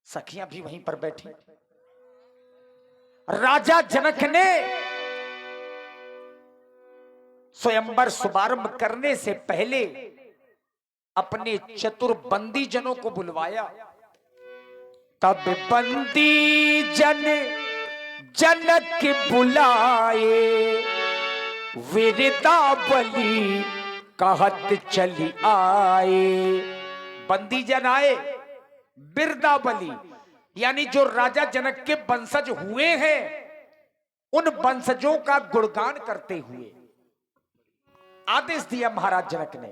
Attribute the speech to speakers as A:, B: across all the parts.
A: सखियां भी वहीं पर बैठी। राजा जनक ने स्वयंवर शुभारंभ करने से पहले अपने चतुर बंदी जनों को बुलवाया। तब बंदी जन जनक बुलाए, वीरदावली कहत चली आए। बंदी जन आए, बिरदावली यानी जो राजा जनक के वंशज हुए हैं, उन वंशजों का गुणगान करते हुए आदेश दिया महाराज जनक ने।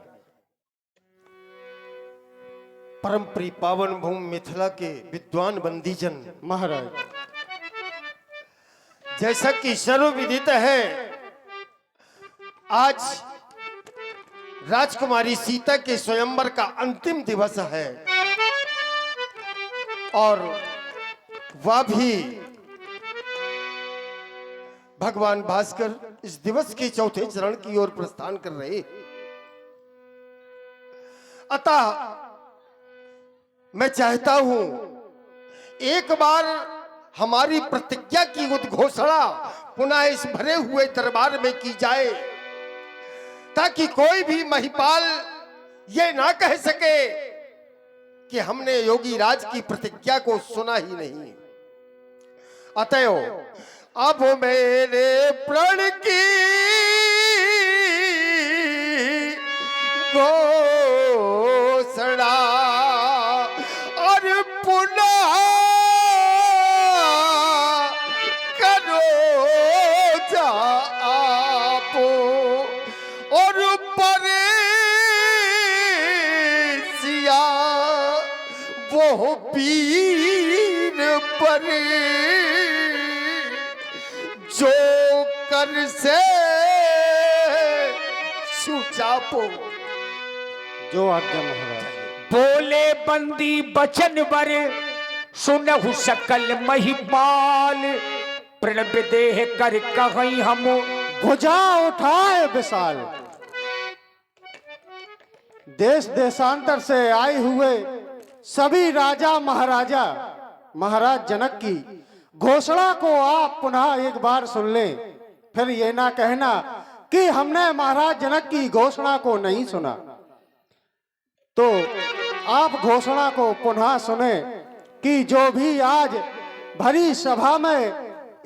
B: परम प्रिय पावन भूमि मिथिला के विद्वान बंदीजन
C: महाराज,
B: जैसा कि सर्वविदित है, आज राजकुमारी सीता के स्वयंवर का अंतिम दिवस है और वह भी भगवान भास्कर इस दिवस के चौथे चरण की ओर प्रस्थान कर रहे। अतः मैं चाहता हूं एक बार हमारी प्रतिज्ञा की उद्घोषणा पुनः इस भरे हुए दरबार में की जाए, ताकि कोई भी महिपाल ये ना कह सके कि हमने योगी राज की प्रतिज्ञा को सुना ही नहीं। अतएव अब मेरे प्रण की घोषणा और पुनः करो जाप और परेशिया वो पीर पर जो कर से सुचापो।
C: जो आज्ञा महाराज।
A: बोले बंदी बचन बर, सुनहु सकल महिपाल। प्रणव देह कर कहीं हम,
C: भुजा उठाए विशाल। देश देशांतर से आए हुए सभी राजा महाराजा महाराज जनक की घोषणा को आप पुनः एक बार सुन लें, फिर ये ना कहना कि हमने महाराज जनक की घोषणा को नहीं सुना। तो आप घोषणा को पुनः सुने कि जो भी आज भरी सभा में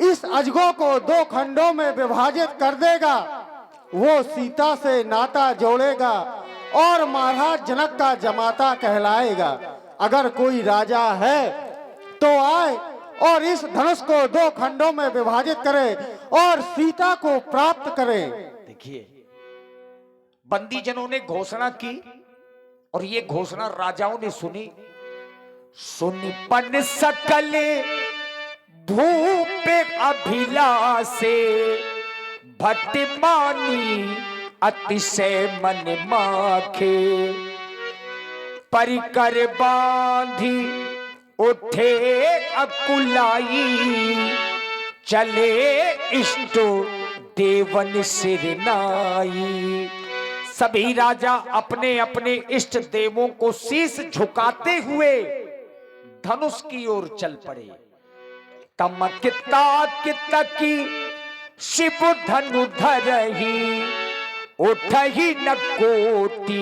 C: इस अजगो को दो खंडों में विभाजित कर देगा, वो सीता से नाता जोड़ेगा और महाराज जनक का जमाता कहलाएगा। अगर कोई राजा है तो आए और इस धनुष को दो खंडों में विभाजित करे और सीता को प्राप्त करे।
A: देखिए, बंदी जनों ने घोषणा की और ये घोषणा राजाओं ने सुनी। सुनी पन सकल भूप अभिलाषे, भट्टिमानी अतिशय मन माखे। परिकर बांधी उठे अकुलाई, चले इष्ट देवन सिरनाई। सभी राजा अपने अपने इष्ट देवों को शीश झुकाते हुए धनुष की ओर चल पड़े। तमकता कितकी शिव धनु धरही, उठही न कोटि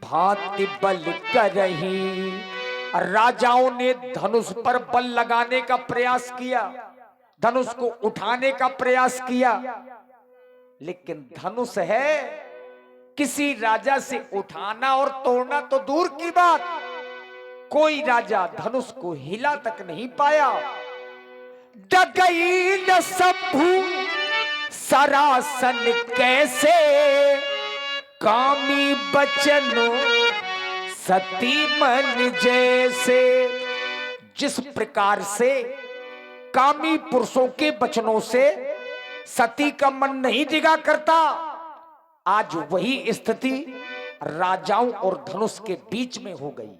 A: भांति बल करही। राजाओं ने धनुष पर बल लगाने का प्रयास किया, धनुष को उठाने का प्रयास किया, लेकिन धनुष है, किसी राजा से उठाना और तोड़ना तो दूर की बात, कोई राजा धनुष को हिला तक नहीं पाया। डगई न शंभु सरासन कैसे, कामी बचन सती मन जैसे। जिस प्रकार से कामी पुरुषों के वचनों से सती का मन नहीं डिगा करता, आज वही स्थिति राजाओं और धनुष के बीच में हो गई।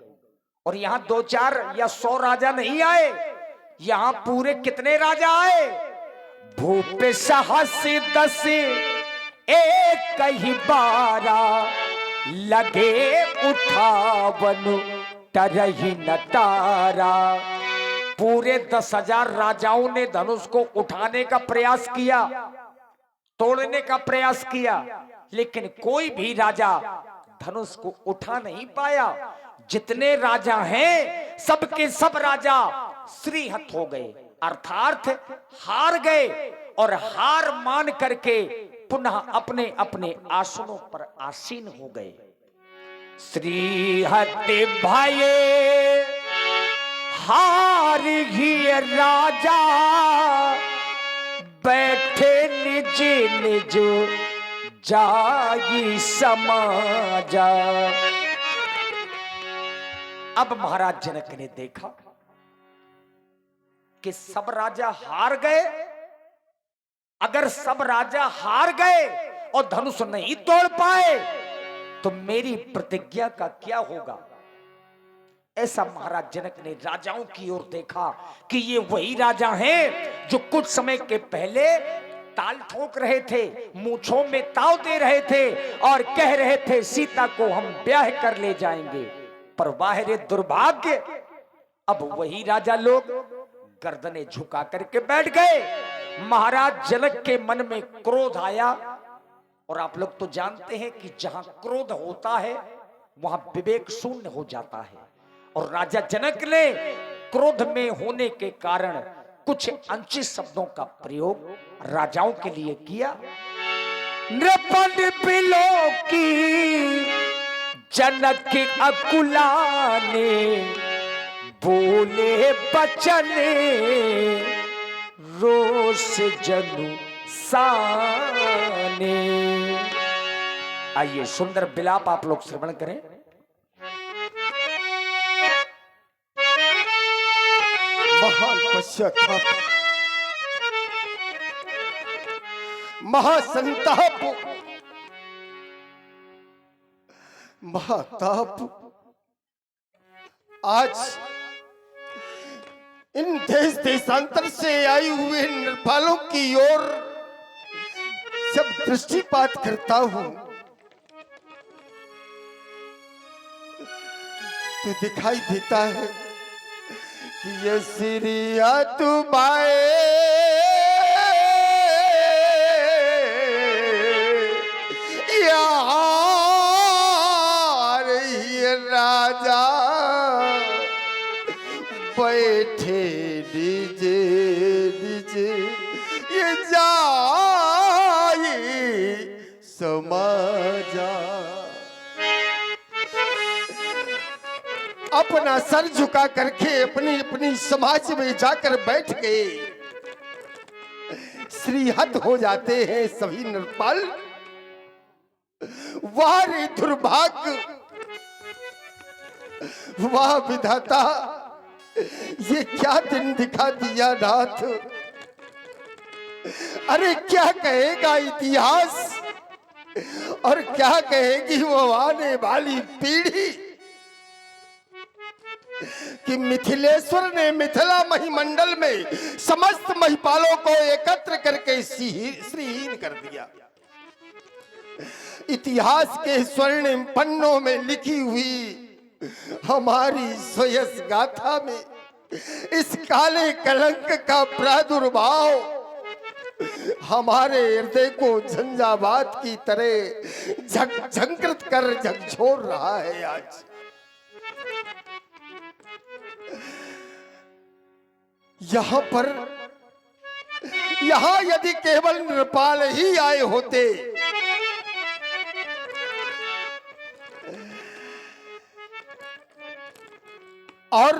A: और यहां 2 4 या 100 राजा नहीं आए, यहां पूरे कितने राजा आए? भूप सहस 10 एक ही 12, लगे उठावन तरही न तारा। पूरे 10,000 राजाओं ने धनुष को उठाने का प्रयास किया, तोड़ने का प्रयास किया, लेकिन कोई भी राजा धनुष को उठा नहीं पाया। जितने राजा हैं सबके सब राजा श्रीहत हो गए, अर्थात हार गए, और हार मान करके पुनः अपने अपने आसनों पर आसीन हो गए। श्रीहत भये हार ही राजा, बैठे निज निज जाई समाजा। अब महाराज जनक ने देखा कि सब राजा हार गए। अगर सब राजा हार गए और धनुष नहीं तोड़ पाए तो मेरी प्रतिज्ञा का क्या होगा। ऐसा महाराज जनक ने राजाओं की ओर देखा कि ये वही राजा हैं जो कुछ समय के पहले ताल ठोक रहे थे, मूंछों में ताव दे रहे थे और कह रहे थे सीता को हम ब्याह कर ले जाएंगे। पर वाह रे दुर्भाग्य, अब वही राजा लोग गर्दनें झुका करके बैठ गए। महाराज जनक के मन में क्रोध आया, और आप लोग तो जानते हैं कि जहां क्रोध होता है वहां विवेक शून्य हो जाता है। और राजा जनक ने क्रोध में होने के कारण कुछ अनुचित शब्दों का प्रयोग राजाओं के लिए किया। नृपद बिलो की जनक अकुलाने, बोले बचन रोष जनु साने। आइए सुंदर विलाप आप लोग श्रवण करें।
B: महान पश्चाताप, महासंताप, महाताप। आज इन देश देशांतर से आए हुए नृपालों की ओर जब दृष्टिपात करता हूं तो दिखाई देता है कि ये सिरिया तुम्हारे यार ये राजा बैठे डीजे डीजे ये जाए समाजा। अपना सर झुका करके अपनी अपनी समाज में जाकर बैठ गए। श्रीहत हो जाते हैं सभी नृपाल। वाह रे दुर्भाग्य, वाह विधाता, ये क्या दिन दिखा दिया नाथ। अरे क्या कहेगा इतिहास और क्या कहेगी वो आने वाली पीढ़ी कि मिथिलेश्वर ने मिथिला महिमंडल में समस्त महिपालों को एकत्र करके श्रीहीन कर दिया। इतिहास के स्वर्णिम पन्नों में लिखी हुई हमारी स्वयस गाथा में इस काले कलंक का प्रादुर्भाव हमारे हृदय को झंझावात की तरह झंकृत कर झकझोर रहा है। आज यहां यदि केवल नृपाल ही आए होते और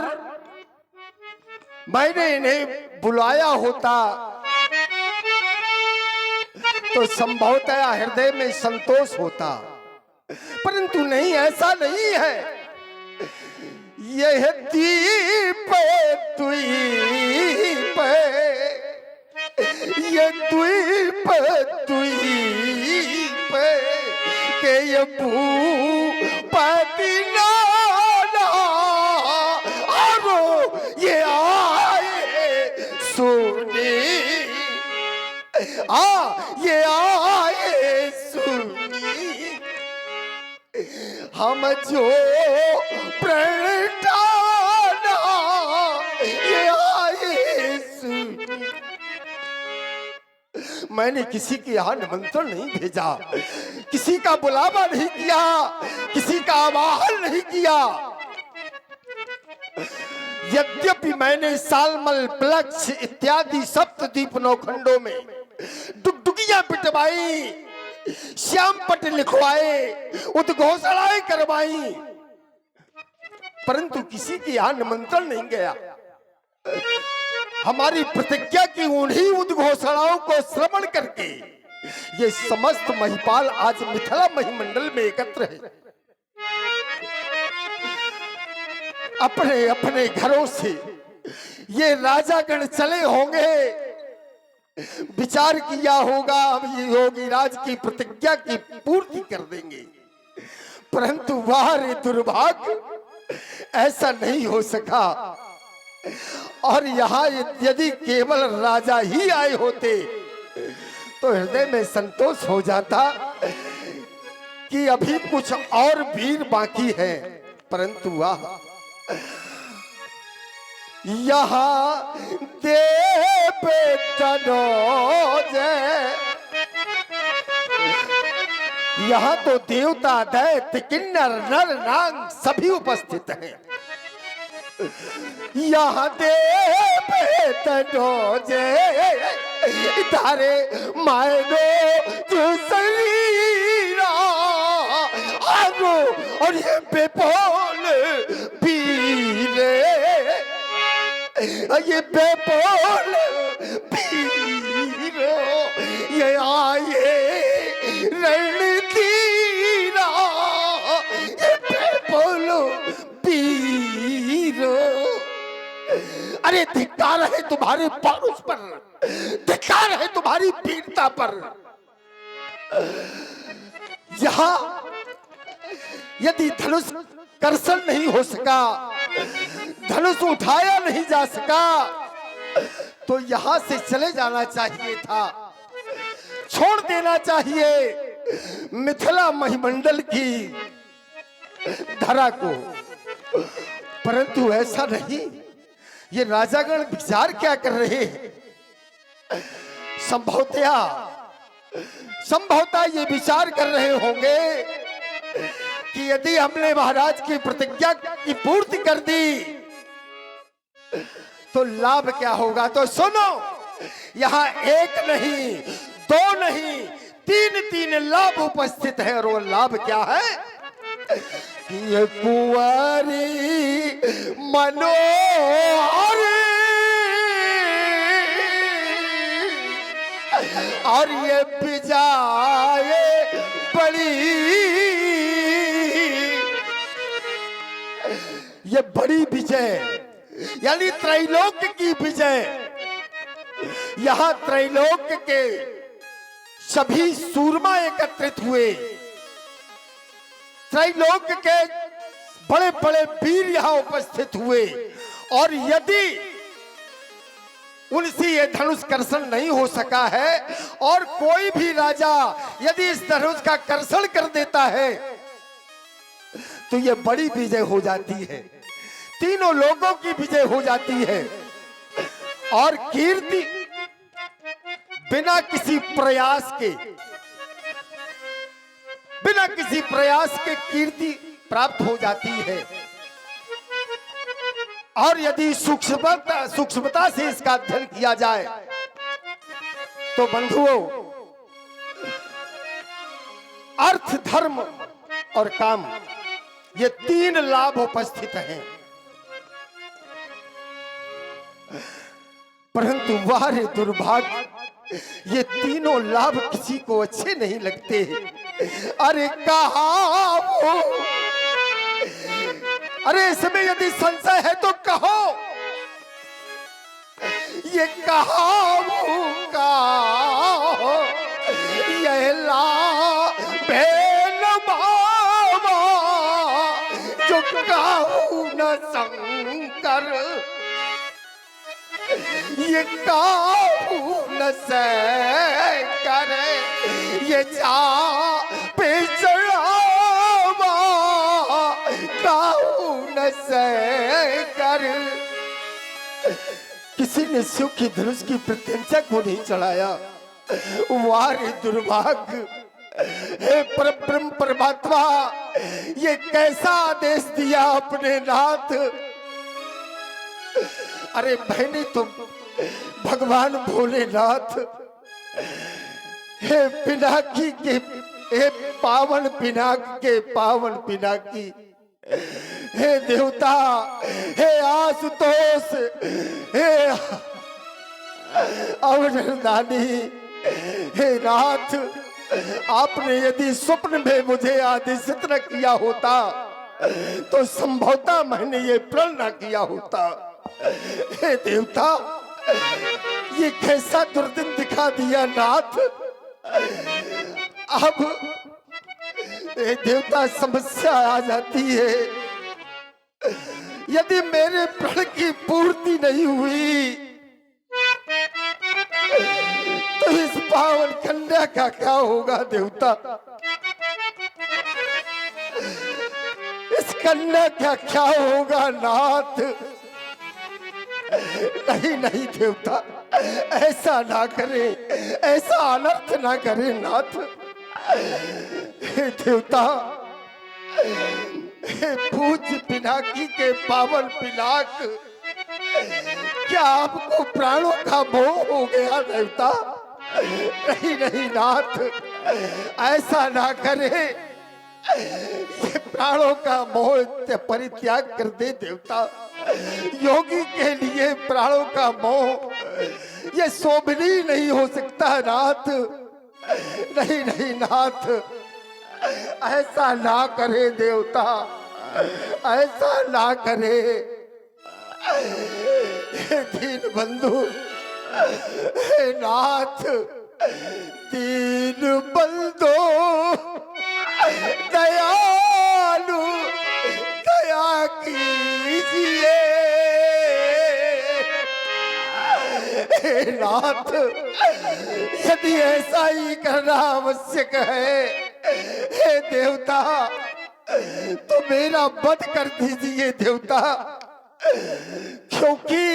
B: मैंने इन्हें बुलाया होता तो संभवतः हृदय में संतोष होता, परंतु नहीं, ऐसा नहीं है। यह दीप द्वीप, ये द्वीप द्वीप के ये भूपति नाना ये आए सुनी, ये आए सुनी। हम जो प्रणटाना ये मैंने किसी के यहाँ निमंत्रण नहीं भेजा, किसी का बुलावा नहीं किया, किसी का आवाहन नहीं किया। यद्यपि मैंने सालमल, प्लक्ष इत्यादि सप्तद्वीप नौखंडों में डुगडुगियां पिटवाई, श्यामपट लिखवाए, उद्घोषणाएं करवाई, परंतु किसी के यहाँ निमंत्रण नहीं गया। हमारी प्रतिज्ञा की उन्हीं उद्घोषणाओं को श्रवण करके ये समस्त महिपाल आज मिथिला महिमंडल में एकत्र है। अपने अपने घरों से ये राजागण चले होंगे, विचार किया होगा हम ये योगीराज की प्रतिज्ञा की पूर्ति कर देंगे, परंतु वाह रे दुर्भाग्य, ऐसा नहीं हो सका। और यहाँ यदि केवल राजा ही आए होते तो हृदय में संतोष हो जाता कि अभी कुछ और वीर बाकी है, परंतु वाह, यहाँ देव तनोज, यहाँ तो देवता, दैत्य, किन्नर, नर, नाग सभी उपस्थित हैं। यहाँ देव तनोज तारे मायनो जो शरीरा आगो, और ये बेपोल पीरे, ये बेपोल पीरो, ये आए रणधीरा, ये बेपोल पीरो। अरे धिक्कार है तुम्हारे पौरुष पर, धिक्कार है तुम्हारी वीरता पर। यहां यदि धनुष कर्षण नहीं हो सका, धनुष उठाया नहीं जा सका, तो यहां से चले जाना चाहिए था, छोड़ देना चाहिए मिथिला महिमंडल की धरा को, परंतु ऐसा नहीं। ये राजागण विचार क्या कर रहे हैं? संभवतः ये विचार कर रहे होंगे कि यदि हमने महाराज की प्रतिज्ञा की पूर्ति कर दी तो लाभ क्या होगा। तो सुनो, यहाँ एक नहीं, दो नहीं, तीन लाभ उपस्थित है। और वो लाभ क्या है कि ये कुंवारी मनोहर और ये विजय बड़ी, ये बड़ी विजय यानी त्रैलोक्य की विजय। यहां त्रैलोक्य के सभी सूरमा एकत्रित हुए, त्रैलोक्य के बड़े बड़े वीर यहां उपस्थित हुए, और यदि उनसे ये धनुष कर्षण नहीं हो सका है, और कोई भी राजा यदि इस धनुष का कर्षण कर देता है तो ये बड़ी विजय हो जाती है, तीनों लोगों की विजय हो जाती है। और कीर्ति बिना किसी प्रयास के कीर्ति प्राप्त हो जाती है। और यदि सूक्ष्मता से इसका अध्ययन किया जाए तो बंधुओं, अर्थ, धर्म और काम, ये तीन लाभ उपस्थित हैं। परंतु वाह रे दुर्भाग्य, ये तीनों लाभ किसी को अच्छे नहीं लगते। अरे कहा वो, अरे इसमें यदि संशय है तो कहो, ये कहा का ये भेल बाबा जो कहू न शंकर, ये काहू न से करे, ये जा पे चढ़ावा काहू न से कर। किसी ने शिव की धनुष की प्रत्यंचा को नहीं चढ़ाया, वारे दुर्भाग्य, हे परब्रह्म परमात्मा, ये कैसा आदेश दिया अपने नाथ। अरे मैंने तो भगवान भोलेनाथ, हे पिनाकी के, हे पावन पिनाक के पावन पिनाकी, हे देवता, हे आशुतोष, हे अवधरदानी, हे नाथ, आपने यदि स्वप्न में मुझे आदेशित न किया होता तो संभवतः मैंने ये प्रण न किया होता। हे देवता, ये कैसा दुर्दिन दिखा दिया नाथ। अब हे देवता, समस्या आ जाती है, यदि मेरे प्रण की पूर्ति नहीं हुई तो इस पावन कन्या का क्या होगा देवता। इस कन्या का क्या होगा नाथ। नहीं नहीं देवता, ऐसा ना करे, ऐसा अनर्थ ना करे नाथ। हे देवता, हे पूज्य पिनाकी के पावन पिनाक, क्या आपको प्राणों का मोह हो गया देवता। नहीं नहीं नाथ, ऐसा ना करे, ये प्राणों का मोह परित्याग कर दे देवता। योगी के लिए प्राणों का मोह ये शोभनीय नहीं हो सकता नाथ। नहीं नहीं नाथ, ऐसा ना करे देवता, ऐसा ना करे। हे दीन बंधु, हे नाथ, दीन बंधु दयालु, दया कीजिए। हे नाथ, यदि ऐसा ही करना आवश्यक है, हे देवता, तो मेरा वध कर दीजिए देवता, क्योंकि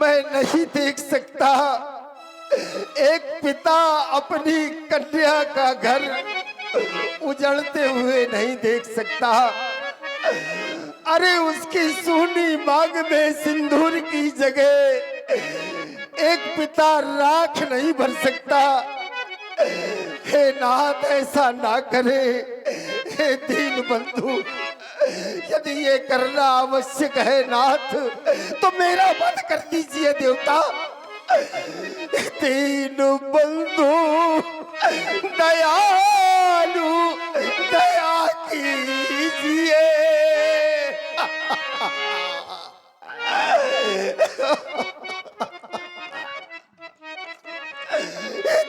B: मैं नहीं देख सकता एक पिता अपनी कन्या का घर उजड़ते हुए नहीं देख सकता। अरे उसकी सूनी मांग में सिंदूर की जगह एक पिता राख नहीं भर सकता। हे नाथ, ऐसा ना करे। हे दीन बंधु, यदि ये करना आवश्यक है नाथ, तो मेरा वध कर दीजिए देवता। दीन बंधु दयालु, दया कीजिए।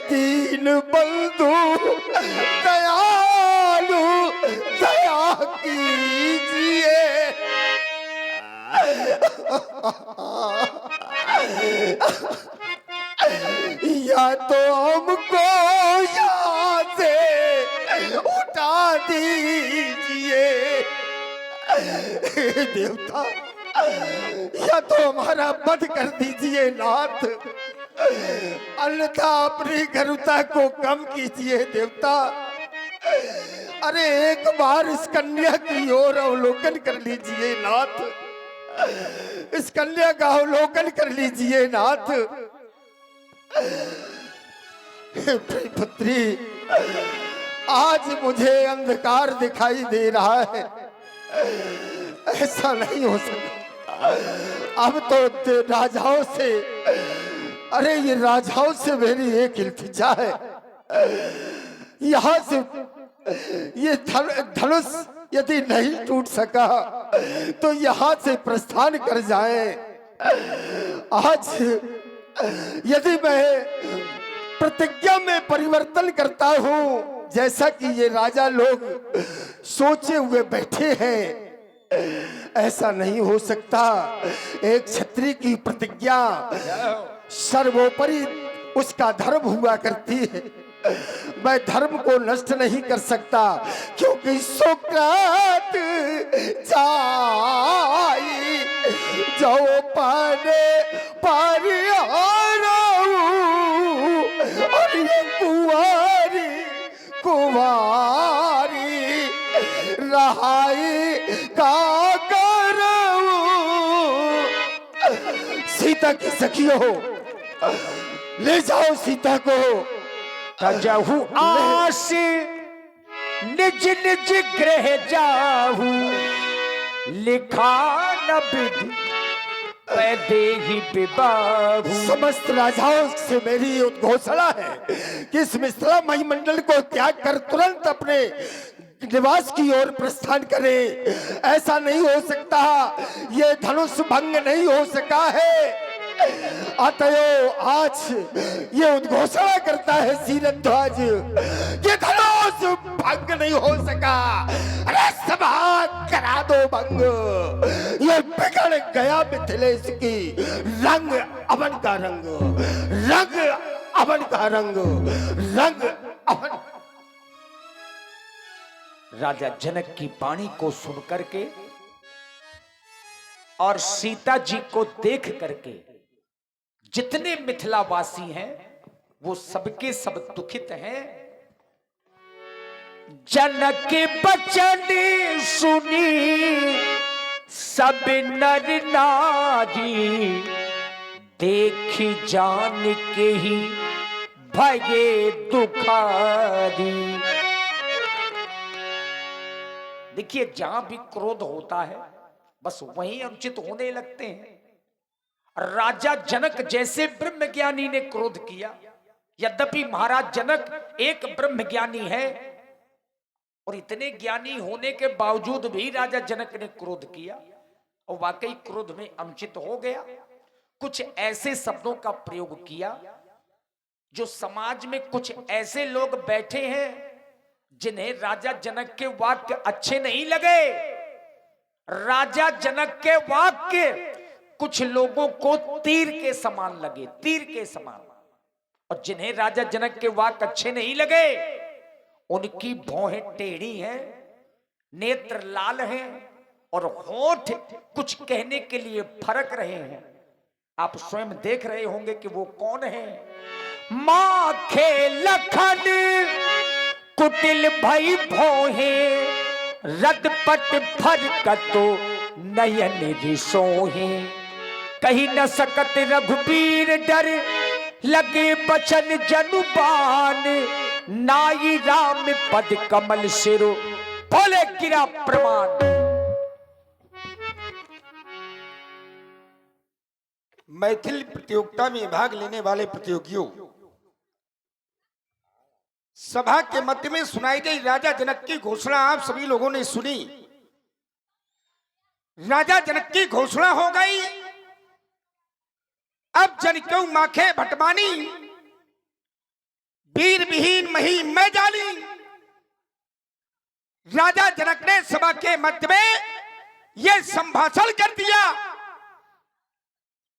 B: दीन बंधु दयालु, दया कीजिए। या तो हमको यहाँ से उठा दीजिए देवता, या तो हमारा वध कर दीजिए नाथ, अन्यथा अपनी गरुता को कम कीजिए देवता। अरे एक बार इस कन्या की ओर अवलोकन कर लीजिए नाथ, इस कन्या का अवलोकन कर लीजिए नाथ। पुत्री, आज मुझे अंधकार दिखाई दे रहा है, ऐसा नहीं हो सकता। अब तो राजाओं से, अरे ये राजाओं से मेरी एक इल्तिजा है, यहाँ से ये धनुष यदि नहीं टूट सका तो यहाँ से प्रस्थान कर जाए। आज यदि मैं प्रतिज्ञा में परिवर्तन करता हूँ, जैसा कि ये राजा लोग सोचे हुए बैठे हैं, ऐसा नहीं हो सकता। एक क्षत्रिय की प्रतिज्ञा सर्वोपरि उसका धर्म हुआ करती है। मैं धर्म को नष्ट नहीं कर सकता, क्योंकि सुकृत जाई जो पाने पारियारू सीता की सखियों, ले जाओ सीता को।
A: तजहु आस निज निज गृह जाहू, लिखा न विधि पैदे ही विबाहू।
B: समस्त राजाओं से मेरी उद्घोषणा है कि इस मिथिला मंडल को त्याग कर तुरंत अपने निवास की ओर प्रस्थान करे। ऐसा नहीं हो सकता, ये धनुष भंग नहीं हो सका है। अतएव आज ये उद्घोषणा करता है सीरध्वज, ये धनुष भंग नहीं हो सका। अरे सभा करा दो भंग, ये बिगड़ गया मिथिलेश की रंग अवन का रंग, रंग अवन का रंग, रंग अवन।
A: राजा जनक की वाणी को सुन करके और सीता जी को देख करके जितने मिथिलावासी हैं वो सबके सब दुखित हैं। जनक के बचन सुनी सब नर नारी, देखी जान के ही भये दुखारी। देखिए, जहां भी क्रोध होता है बस वहीं अनुचित होने लगते हैं। राजा जनक जैसे ब्रह्मज्ञानी ने क्रोध किया, यद्यपि महाराज जनक एक ब्रह्मज्ञानी है और इतने ज्ञानी होने के बावजूद भी राजा जनक ने क्रोध किया और वाकई क्रोध में अनुचित हो गया। कुछ ऐसे शब्दों का प्रयोग किया जो समाज में कुछ ऐसे लोग बैठे हैं जिन्हें राजा जनक के वाक्य अच्छे नहीं लगे। राजा जनक के वाक्य कुछ लोगों को तीर के समान लगे, तीर के समान। और जिन्हें राजा जनक के वाक्य अच्छे नहीं लगे उनकी भौहें टेढ़ी हैं, नेत्र लाल हैं और होंठ कुछ कहने के लिए फरक रहे हैं। आप स्वयं देख रहे होंगे कि वो कौन है। माखे लखन कुटिल भई भोहे, रदपट फरकतो नयन रिसोहे। कही न सकत रघुबीर डर, लगे बचन जनुबान। नाई राम पद कमल सिरो, बोले गिरा प्रमाण।
B: मैथिली प्रतियोगिता में भाग लेने वाले प्रतियोगियों, सभा के मध्य में सुनाई गई राजा जनक की घोषणा आप सभी लोगों ने सुनी। राजा जनक की घोषणा हो गई। अब जन क्यों माखे भटमानी, वीर विहीन मही मैं जानी। राजा जनक ने सभा के मध्य में यह संभाषण कर दिया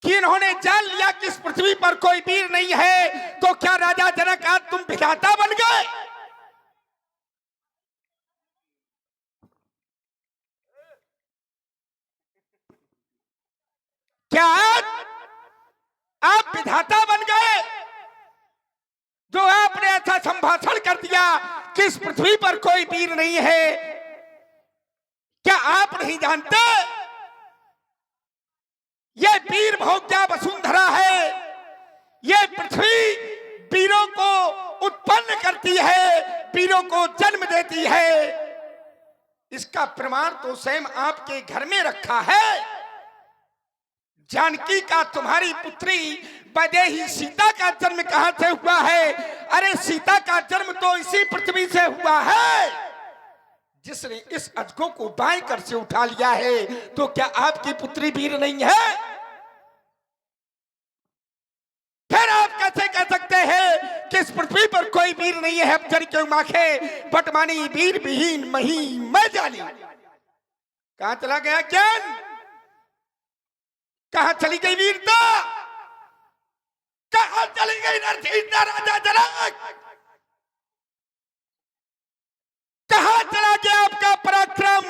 B: कि इन्होंने जान लिया कि इस पृथ्वी पर कोई वीर नहीं है, तो क्या राजा जनक आज तुम विधाता बन गए? क्या आप विधाता बन गए जो आपने ऐसा संभाषण कर दिया कि इस पृथ्वी पर कोई वीर नहीं है? क्या आप नहीं जानते यह वीर भोग्या वसुंधरा है, यह पृथ्वी वीरों को उत्पन्न करती है, वीरों को जन्म देती है। इसका प्रमाण तो स्वयं आपके घर में रखा है। जानकी का तुम्हारी पुत्री वैदेही सीता का जन्म कहां से हुआ है? अरे सीता का जन्म तो इसी पृथ्वी से हुआ है जिसने इस अजगो को बाएं कर से उठा लिया है। तो क्या आपकी पुत्री वीर नहीं है? फिर आप कैसे कह सकते हैं कि इस पृथ्वी पर कोई वीर नहीं है? अब जन क्यों माखे बटमानी, वीर विहीन मही मैं जानी। कहां चला गया ज्ञान? कहां चली गई वीरता? कहां चली गई नरसिंह राजा जनक? कहां चला गया आपका पराक्रम?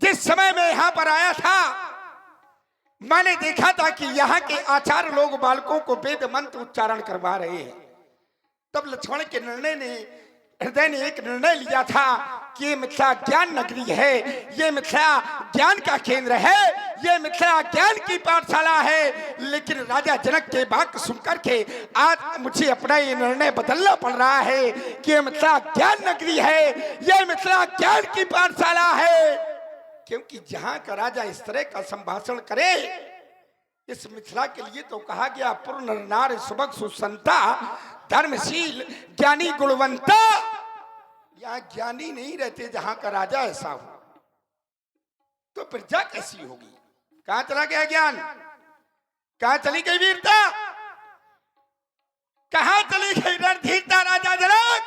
B: जिस समय में यहां पर आया था मैंने देखा था कि यहाँ के आचार्य लोग बालकों को वेद मंत्र उच्चारण करवा रहे हैं। तब लक्ष्मण के हृदय ने एक निर्णय लिया था कि ये मिथिला ज्ञान नगरी है, ये मिथिला ज्ञान का केंद्र है।
D: ये मिथिला ज्ञान की पाठशाला है। लेकिन राजा जनक के बात सुनकर के आज मुझे अपना ये निर्णय बदलना पड़ रहा है कि ये मिथिला ज्ञान नगरी है, ये मिथिला ज्ञान की पाठशाला है। क्योंकि जहां का राजा इस तरह का संभाषण करे, इस मिथिला के लिए तो कहा गया पूर्ण नार सुबक सुसंता धर्मशील ज्ञानी गुणवंता। यहां ज्ञानी नहीं रहते जहां का राजा ऐसा हो, तो प्रजा कैसी होगी? कहां चला गया ज्ञान? कहां चली गई वीरता? कहां चली गई रणधीरता राजा जनक?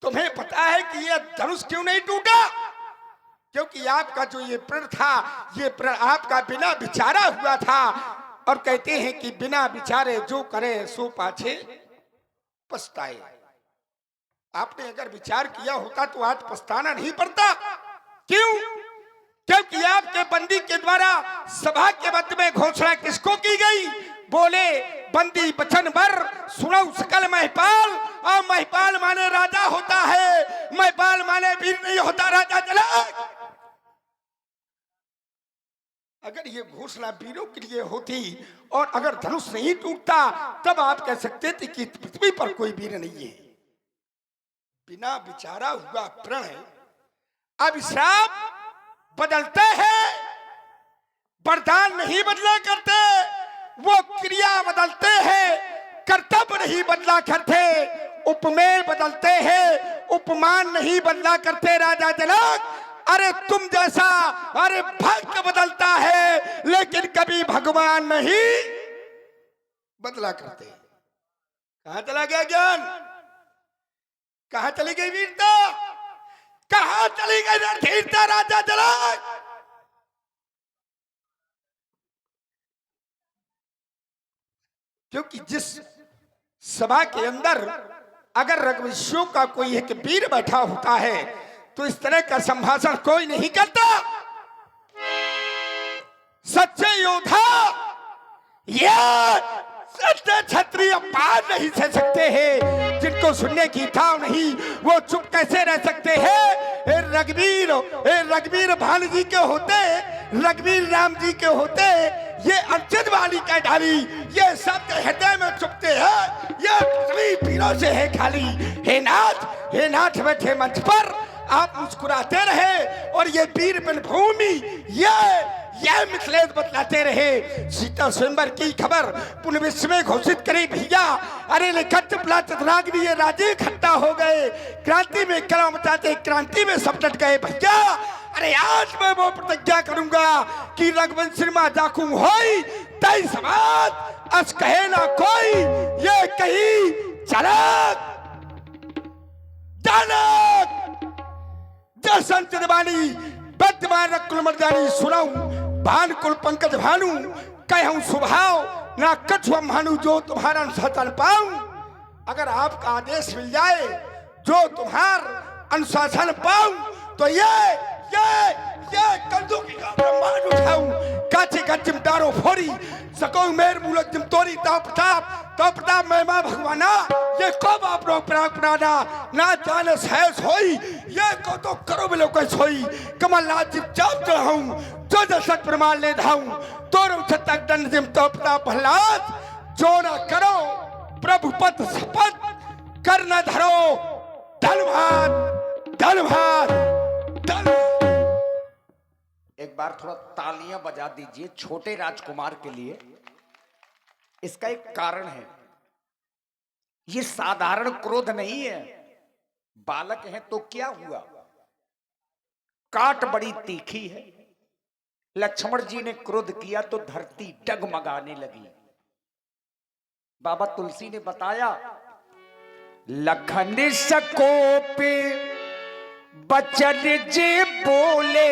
D: तुम्हें पता है कि यह धनुष क्यों नहीं टूटा? क्योंकि आपका जो ये प्रण था, ये प्रण आपका बिना विचारा हुआ था। और कहते हैं कि बिना विचारे जो करे सो पाछे पछताए। आपने अगर विचार किया होता तो आज पछताना नहीं पड़ता। क्यों? क्योंकि आपके बंदी के द्वारा सभा के मध्य में घोषणा किसको की गई? बोले बंदी बचन भर सुनो सकल महिपाल। और महिपाल माने राजा होता है, महिपाल माने वीर नहीं होता राजा जनक। अगर ये घोषणा वीरों के लिए होती और अगर धनुष नहीं टूटता, तब आप कह सकते थे कि पृथ्वी पर कोई वीर नहीं है। बिना विचारा हुआ प्रण अभिशाप बदलते हैं, वरदान नहीं बदला करते। वो क्रिया बदलते हैं, कर्तव्य नहीं बदला करते। उपमेय बदलते हैं, उपमान नहीं बदला करते राजा जनक। अरे तुम जैसा अरे भक्त बदलता है, लेकिन कभी भगवान नहीं बदला करते। कहां चला गया ज्ञान? कहां चली गई वीरता? कहां चली गई रणधीरता राजा जनक? क्योंकि जिस सभा के अंदर अगर रघुवंशियों का कोई एक वीर बैठा होता है, तो इस तरह का संभाषण कोई नहीं करता। सच्चे योद्धा ये सच्चे क्षत्रिय पार नहीं सह सकते हैं। जिनको सुनने की ठाव नहीं, वो चुप कैसे रह सकते हैं? रघुवीर भानु जी के होते, रघुवीर राम जी के होते, ये अर्जुन वाली का डाली, ये शब्द हृदय में चुपते हैं। ये पृथ्वी पीरों से है खाली। हे नाथ बैठे मंच पर आप मुस्कुराते रहे और ये वीर बन भूमि ये मिथिलेश बतलाते रहे। सीता स्वयंवर की खबर पूर्ण विश्व में घोषित करी भैया। अरे ये राजे इकट्ठा हो गए, क्रांति में कलम मचाते क्रांति में सब डट गए भैया। अरे आज मैं वो प्रतिज्ञा करूंगा कि रघुवंश मां जाकू होई तई समाज अस कहे ना कोई। ये कही चलक जनक जसंतवाणी बद्यमान रकुल मर्दानी सुनाऊं भान कुल पंकज भानु कहूं स्वभाव ना कछुआ भानु जो तुम्हारा अनुशासन पाऊं। अगर आपका आदेश मिल जाए जो तुम्हार अनुशासन पाऊं, तो ये कंदुकी का ब्रह्मांड उठाऊं। काचे का चिमटारो फोड़ी सको मेर मूलक जिम तोरी तो प्रताप महिमा भगवाना। ये को बाप रो प्राणा ना जाने सहस होई, ये को तो करो बिलो कोई सोई। कमलनाथ जिम चाप चढ़ाऊं जो दशक प्रमाण ले धाऊं। तोरो छतक दंड जिम तो प्रताप प्रहलाद जो ना करो प्रभु पद शपथ कर न धरो। धन्यवाद।
A: एक बार थोड़ा तालियां बजा दीजिए छोटे राजकुमार के लिए। इसका एक कारण है, ये साधारण क्रोध नहीं है। बालक है तो क्या हुआ, काट बड़ी तीखी है। लक्ष्मण जी ने क्रोध किया तो धरती डगमगाने लगी। बाबा तुलसी ने बताया, लखन सकोप बचन जे बोले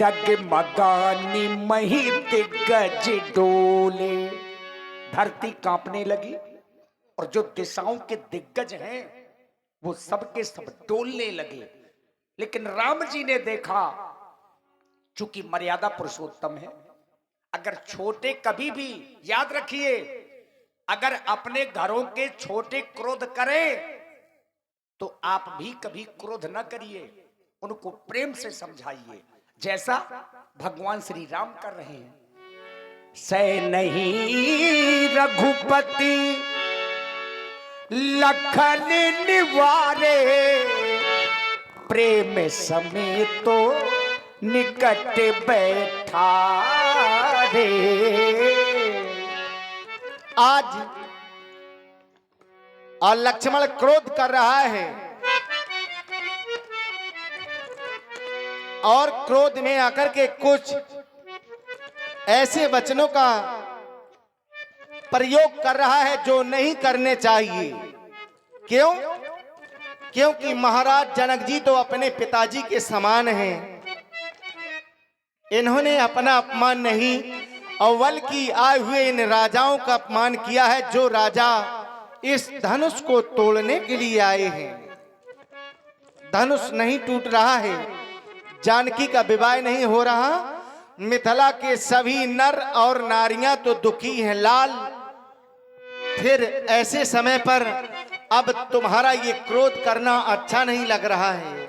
A: डगमगानी मही दिग्गज डोले। धरती कांपने लगी और जो दिशाओं के दिग्गज हैं वो सबके सब डोलने लगे। लेकिन राम जी ने देखा, चूंकि मर्यादा पुरुषोत्तम है, अगर छोटे कभी भी याद रखिए, अगर अपने घरों के छोटे क्रोध करें तो आप भी कभी क्रोध न करिए। उनको प्रेम से समझाइए, जैसा भगवान श्री राम कर रहे हैं। सै नहीं रघुपति लखन निवारे, प्रेम समेत तो निकट बैठा रे।
D: आज और लक्ष्मण क्रोध कर रहा है और क्रोध में आकर के कुछ ऐसे वचनों का प्रयोग कर रहा है जो नहीं करने चाहिए। क्यों? क्योंकि महाराज जनक जी तो अपने पिताजी के समान हैं। इन्होंने अपना अपमान नहीं और बल्कि आए हुए इन राजाओं का अपमान किया है, जो राजा इस धनुष को तोड़ने के लिए आए हैं। धनुष नहीं टूट रहा है, जानकी का विवाह नहीं हो रहा, मिथिला के सभी नर और नारियां तो दुखी हैं लाल। फिर ऐसे समय पर अब तुम्हारा ये क्रोध करना अच्छा नहीं लग रहा है।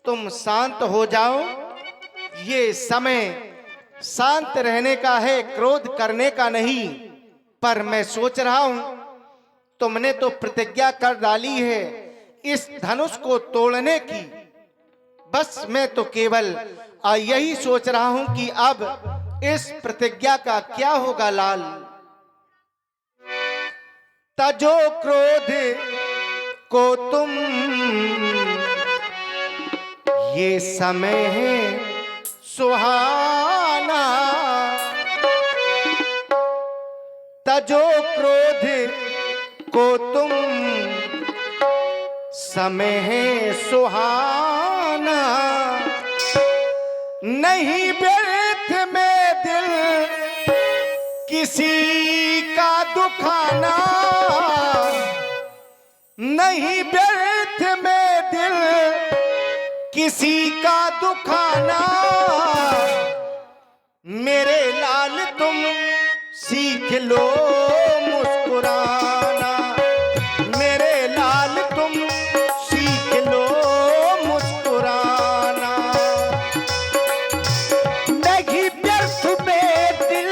D: तुम शांत हो जाओ, ये समय शांत रहने का है, क्रोध करने का नहीं। पर मैं सोच रहा हूं तुमने तो प्रतिज्ञा कर डाली है इस धनुष को तोड़ने की। बस मैं तो केवल यही सोच रहा हूं कि अब इस प्रतिज्ञा का क्या होगा लाल। तजो क्रोध को तुम, ये समय है सुहाना। तजो क्रोध को तुम, समय है सुहाना। नहीं व्यर्थ में दिल किसी का दुखाना। नहीं व्यर्थ में दिल किसी का दुखाना। मेरे लाल तुम सीख लो मुस्कुराना। मेरे लाल तुम सीख लो मुस्कुराना।
A: नहीं व्यर्थ में दिल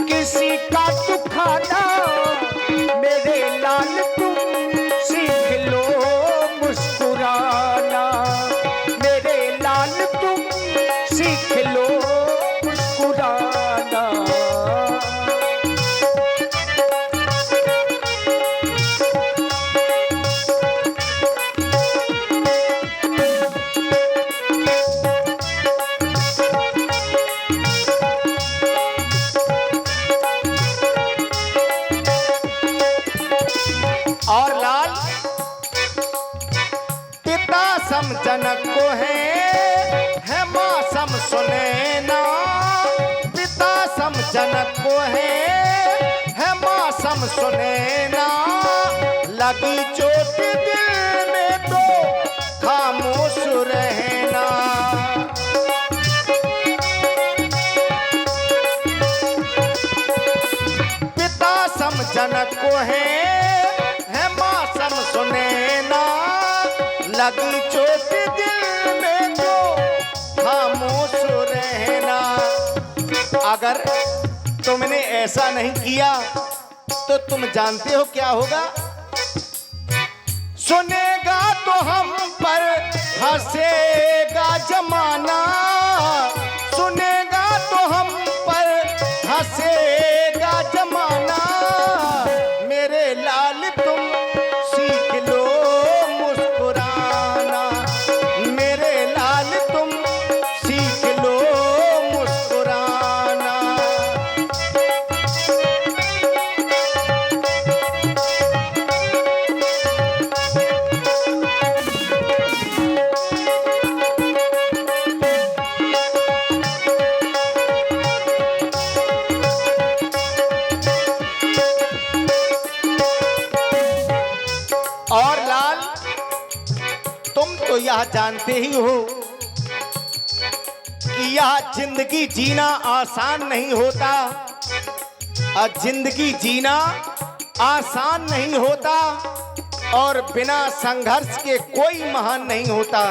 A: किसी का दुखाना। मेरे लाल तुम सीख लो मुस्कुराना। मेरे लाल तुम सीख लो मुस्कुराना।
D: और लाल पिता सम जनक को है माँ सम सुनैना। पिता सम जनक को है माँ सम सुनैना। लगी चोट दिल में तो खामोश रहना। पिता सम जनक को है माँ सम सुनैना। लगी चोट दिल में तो खामोश रहना। अगर तुमने ऐसा नहीं किया तो तुम जानते हो क्या होगा। सुनेगा तो हम पर हंसेगा जमाना। सुनेगा तो हम पर हंसेगा जमाना। मेरे लाल तुम सीख लो मुस्कुराना। मेरे लाल तुम सीख लो मुस्कुराना। और लाल तुम तो यह जानते ही हो कि यह जिंदगी जीना आसान नहीं होता। और जिंदगी जीना आसान नहीं होता और बिना संघर्ष के कोई महान नहीं होता।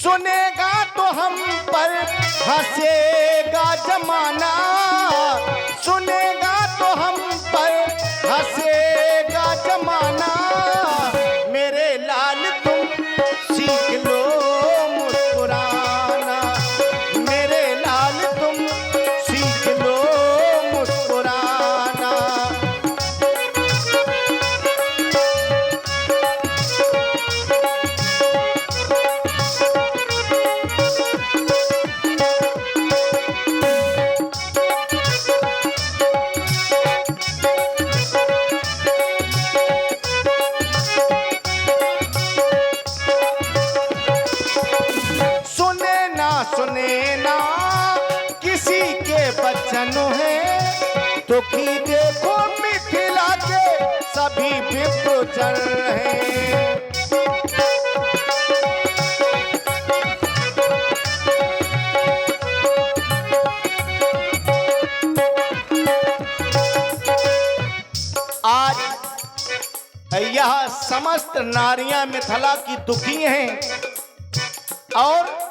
D: सुनेगा तो हम पर हंसेगा जमाना, सुनेगा तो हम पर हंसेगा जमाना। मेरे लाल तुम सीख लो मुस्कुराना, मेरे लाल तुम सीख लो मुस्कुराना। सुने ना किसी के बचन है, दुखी देखो मिथिला के सभी विप्र जन हैं। आज यह समस्त नारियां मिथिला की दुखी हैं और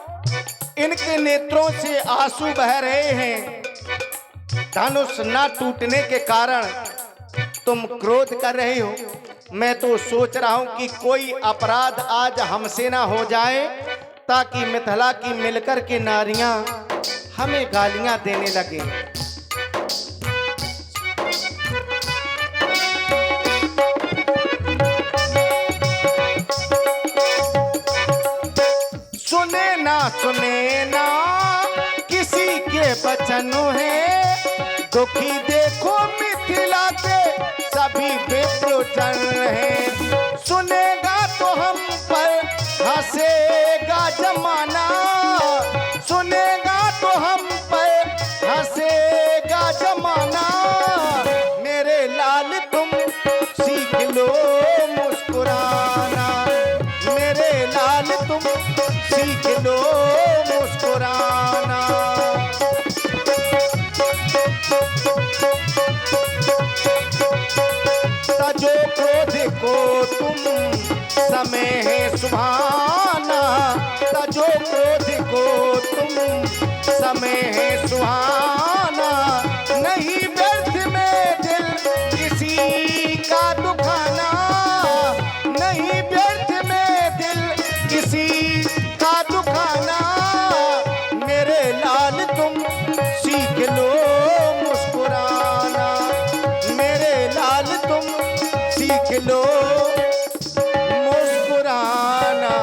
D: इनके नेत्रों से आंसू बह रहे हैं। धनुष न टूटने के कारण तुम क्रोध कर रहे हो। मैं तो सोच रहा हूं कि कोई अपराध आज हमसे ना हो जाए, ताकि मिथिला की मिलकर के नारियां हमें गालियां देने लगे। सुने ना किसी के बचन है, दुखी देखो मिथिला के सभी विप्र जन हैं। सुनेगा तो हम पर हंसेगा जमाना, सुनेगा तो हम पर हंसेगा जमाना। मेरे लाल तुम सीख लो मुस्कुराना, मेरे लाल तुम सीख लो मुस्कुराना। तजो क्रोध को तुम समय है सुहाना, तजो क्रोध को तुम समय है सुहाना। नहीं व्यर्थ में दिल किसी का दुखाना, नहीं व्यर्थ में दिल किसी का दुखाना। मेरे लाल तुम सीख लो मुस्कुराना, मेरे लाल तुम सीख लो मुस्कुराना।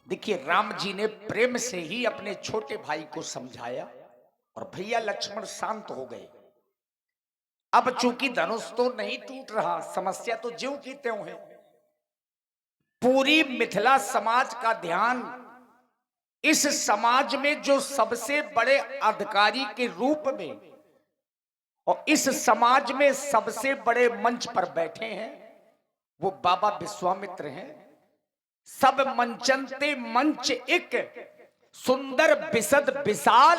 A: देखिए, राम जी ने प्रेम से ही अपने छोटे भाई को समझाया और भैया लक्ष्मण शांत हो गए। अब चूंकि धनुष तो नहीं टूट रहा, समस्या तो ज्यों की त्यों है। पूरी मिथिला समाज का ध्यान इस समाज में जो सबसे बड़े अधिकारी के रूप में और इस समाज में सबसे बड़े मंच पर बैठे हैं, वो बाबा विश्वामित्र हैं। सब मंचनते मंच एक सुंदर बिसद विशाल,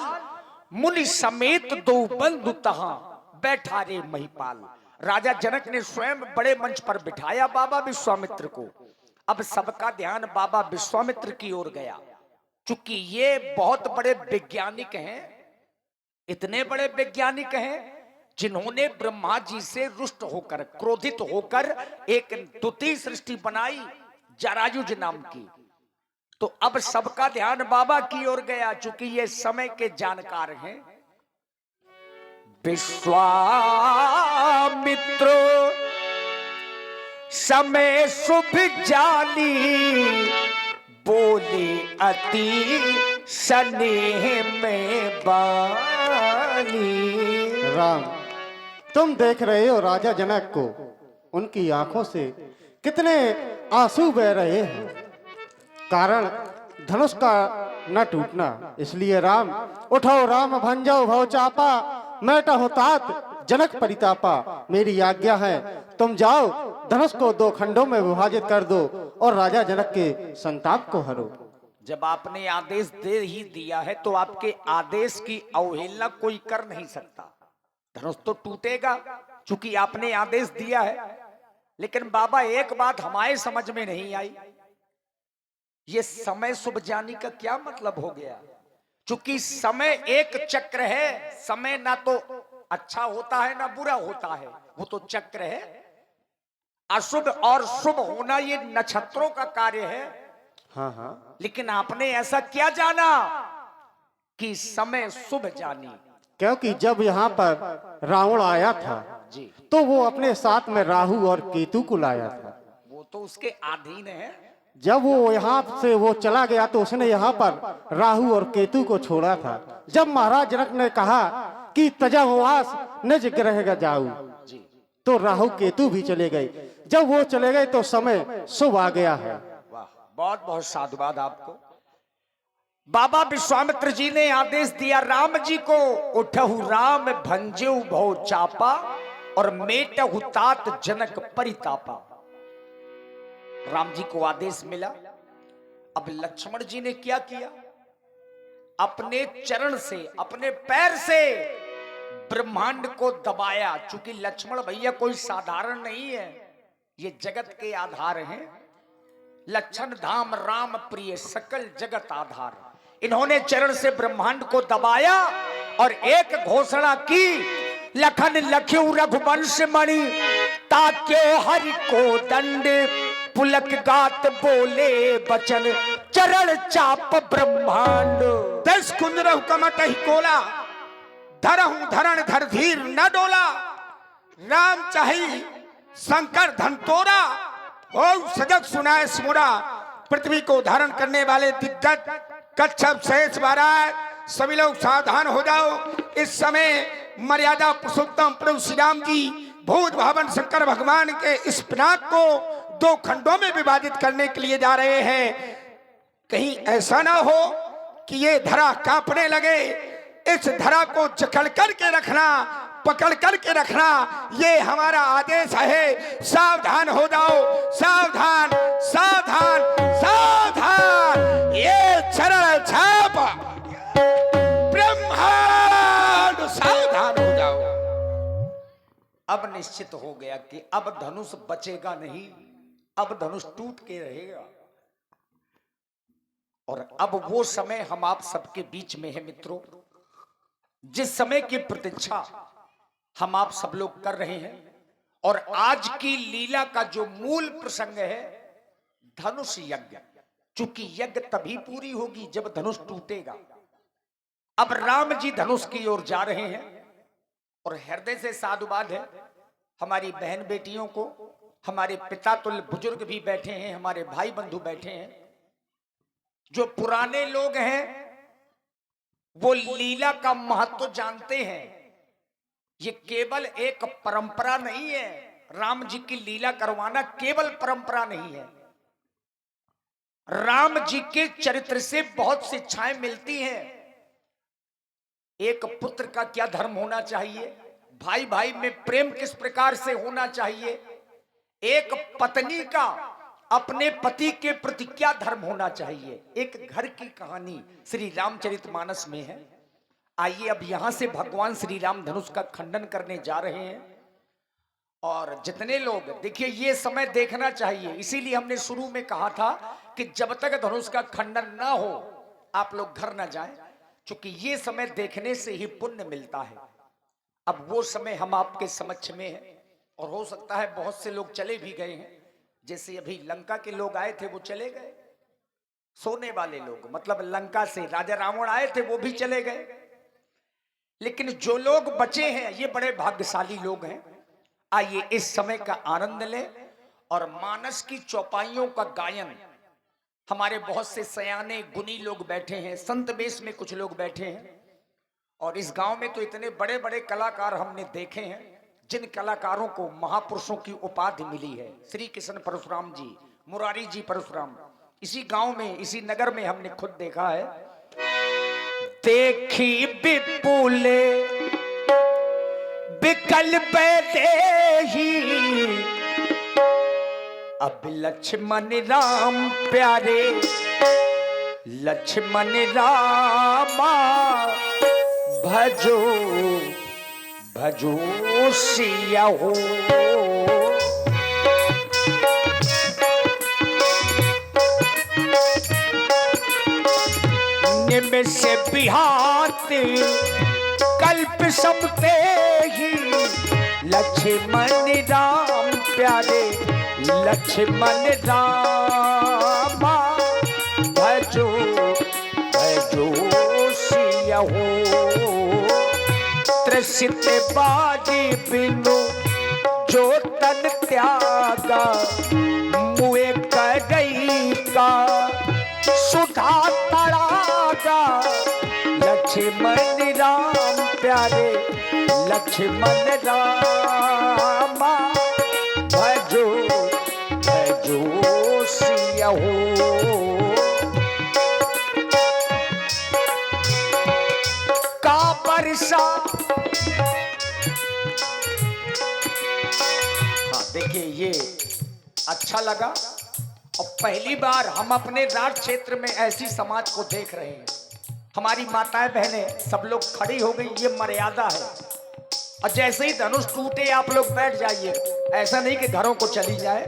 A: मुनि समेत दो बंधु तहां बैठा रे महिपाल। राजा जनक ने स्वयं बड़े मंच पर बिठाया बाबा विश्वामित्र को। अब सबका ध्यान बाबा विश्वामित्र की ओर गया, चूंकि ये बहुत बड़े वैज्ञानिक हैं, इतने बड़े वैज्ञानिक हैं जिन्होंने ब्रह्मा जी से रुष्ट होकर, क्रोधित होकर एक द्वितीय सृष्टि बनाई जरायुज नाम की। तो अब सबका ध्यान बाबा की ओर गया, चूंकि ये समय के जानकार हैं। विश्वामित्रो समय शुभ जाली, बोले अति स्नेह में बानी।
C: राम, तुम देख रहे हो राजा जनक को, उनकी आंखों से कितने आंसू बह रहे हैं, कारण धनुष का न टूटना। इसलिए राम, उठो राम भंजो भव चापा, मैटा हो तात जनक परितापा। मेरी आज्ञा है, तुम जाओ धनुष को 2 खंडों में विभाजित कर दो और राजा जनक के संताप को हरो।
A: जब आपने आदेश दे ही दिया है तो आपके आदेश की अवहेलना कोई कर नहीं सकता। धनुष तो टूटेगा, चूंकि आपने आदेश दिया है। लेकिन बाबा एक बात हमारे समझ में नहीं आई, ये समय शुभ जानी का क्या मतलब हो गया? क्योंकि समय एक चक्र है, समय ना तो अच्छा होता है ना बुरा होता है, वो तो चक्र है। अशुभ और शुभ होना ये नक्षत्रों का कार्य है।
C: हाँ हाँ,
A: लेकिन आपने ऐसा क्या जाना कि समय शुभ जानी?
C: क्योंकि जब यहाँ पर रावण आया था
A: जी,
C: तो वो अपने साथ में राहु और केतु को लाया था।
A: वो तो उसके अधीन है।
C: जब वो यहाँ से वो चला गया तो उसने यहाँ पर राहु और केतु को छोड़ा था। जब महाराज जनक ने कहा कि तजवास निज ग्रह जाऊ,
A: जी,
C: तो राहु केतु भी चले गए। जब वो चले गए तो समय शुभ आ गया है।
A: वाह, बहुत बहुत साधुवाद आपको। बाबा विश्वामित्र जी ने आदेश दिया राम जी को, उठहु राम भंजेउ भौ चापा और मेटहु तात जनक परितापा। राम जी को आदेश मिला। अब लक्ष्मण जी ने क्या किया? अपने चरण से, अपने पैर से ब्रह्मांड को दबाया। चूंकि लक्ष्मण भैया कोई साधारण नहीं है, ये जगत के आधार हैं। लक्षण धाम राम प्रिय सकल जगत आधार। इन्होंने चरण से ब्रह्मांड को दबाया और एक घोषणा की, लखन लख्यू रघुवंश मणि ताक्यो हरि को दंड, पुलक गात बोले बचन चरण चाप ब्रह्मांड।
D: 10 कुंजरहु कमट ही कोला, धरहु धरण धर धीर न डोला। राम चाही शंकर धन तोरा, हो सजग सुनाए सुरा। पृथ्वी को धारण करने वाले दिग्गज कच्छप शेष महाराज, सभी लोग सावधान हो जाओ। इस समय मर्यादा पुरुषोत्तम प्रभु श्री राम जी भूत भावन शंकर भगवान के इस पिनाक को 2 खंडों में विभाजित करने के लिए जा रहे हैं। कहीं ऐसा ना हो कि ये धरा कांपने लगे। इस धरा को जकड़ करके रखना, पकड़ करके रखना, ये हमारा आदेश है। सावधान हो जाओ, सावधान सावधान सावधान। ये चरण छाप ब्रह्मांड, सावधान हो जाओ।
A: अब निश्चित हो गया कि अब धनुष बचेगा नहीं, अब धनुष टूट के रहेगा। और अब वो समय हम आप सबके बीच में है मित्रों, जिस समय की प्रतीक्षा हम आप सब लोग कर रहे हैं। और आज की लीला का जो मूल प्रसंग है धनुष यज्ञ। चूंकि यज्ञ तभी पूरी होगी जब धनुष टूटेगा। अब राम जी धनुष की ओर जा रहे हैं और हृदय से साधुवाद है हमारी बहन बेटियों को, हमारे पिता तुल्य बुजुर्ग भी बैठे हैं, हमारे भाई बंधु बैठे हैं। जो पुराने लोग हैं वो लीला का महत्व जानते हैं। ये केवल एक परंपरा नहीं है, राम जी की लीला करवाना केवल परंपरा नहीं है। राम जी के चरित्र से बहुत शिक्षाएं मिलती हैं। एक पुत्र का क्या धर्म होना चाहिए, भाई भाई में प्रेम किस प्रकार से होना चाहिए, एक पत्नी का अपने पति के प्रति क्या धर्म होना चाहिए, एक घर की कहानी श्री रामचरितमानस में है। आइए अब यहां से भगवान श्री राम धनुष का खंडन करने जा रहे हैं। और जितने लोग, देखिए ये समय देखना चाहिए, इसीलिए हमने शुरू में कहा था कि जब तक धनुष का खंडन ना हो आप लोग घर ना जाएं, क्योंकि ये समय देखने से ही पुण्य मिलता है। अब वो समय हम आपके समक्ष में है और हो सकता है बहुत से लोग चले भी गए हैं। जैसे अभी लंका के लोग आए थे वो चले गए, सोने वाले लोग, मतलब लंका से राजा रावण आए थे वो भी चले गए। लेकिन जो लोग बचे हैं ये बड़े भाग्यशाली लोग हैं। आइए इस समय का आनंद लें और मानस की चौपाइयों का गायन, हमारे बहुत से सयाने गुणी लोग बैठे हैं, संत बेश में कुछ लोग बैठे हैं। और इस गांव में तो इतने बड़े बड़े कलाकार हमने देखे हैं जिन कलाकारों को महापुरुषों की उपाधि मिली है। श्री कृष्ण परशुराम जी, मुरारी जी परशुराम, इसी गांव में, इसी नगर में हमने खुद देखा है। देखी विपुले विकल्प देही, अब लक्ष्मण राम प्यारे लक्ष्मण रामा, भजो भजो सिया हो। जैसे बिहात कल्प समते ही लक्ष्मण राम प्यारे लक्ष्मण रामा भजो भजो सियहो त्रसित बाजी बिनु जो तन त्यागा मुए कई का सुधा तड़ागा लक्ष्मण राम प्यारे लक्ष्मण रामा भजो भजो सियहो का बरसा। हाँ देखिए ये अच्छा लगा और पहली बार हम अपने राज क्षेत्र में ऐसी समाज को देख रहे हैं। हमारी माताएं बहनें सब लोग खड़ी हो गई, ये मर्यादा है। और जैसे ही धनुष टूटे आप लोग बैठ जाइए, ऐसा नहीं कि घरों को चली जाए।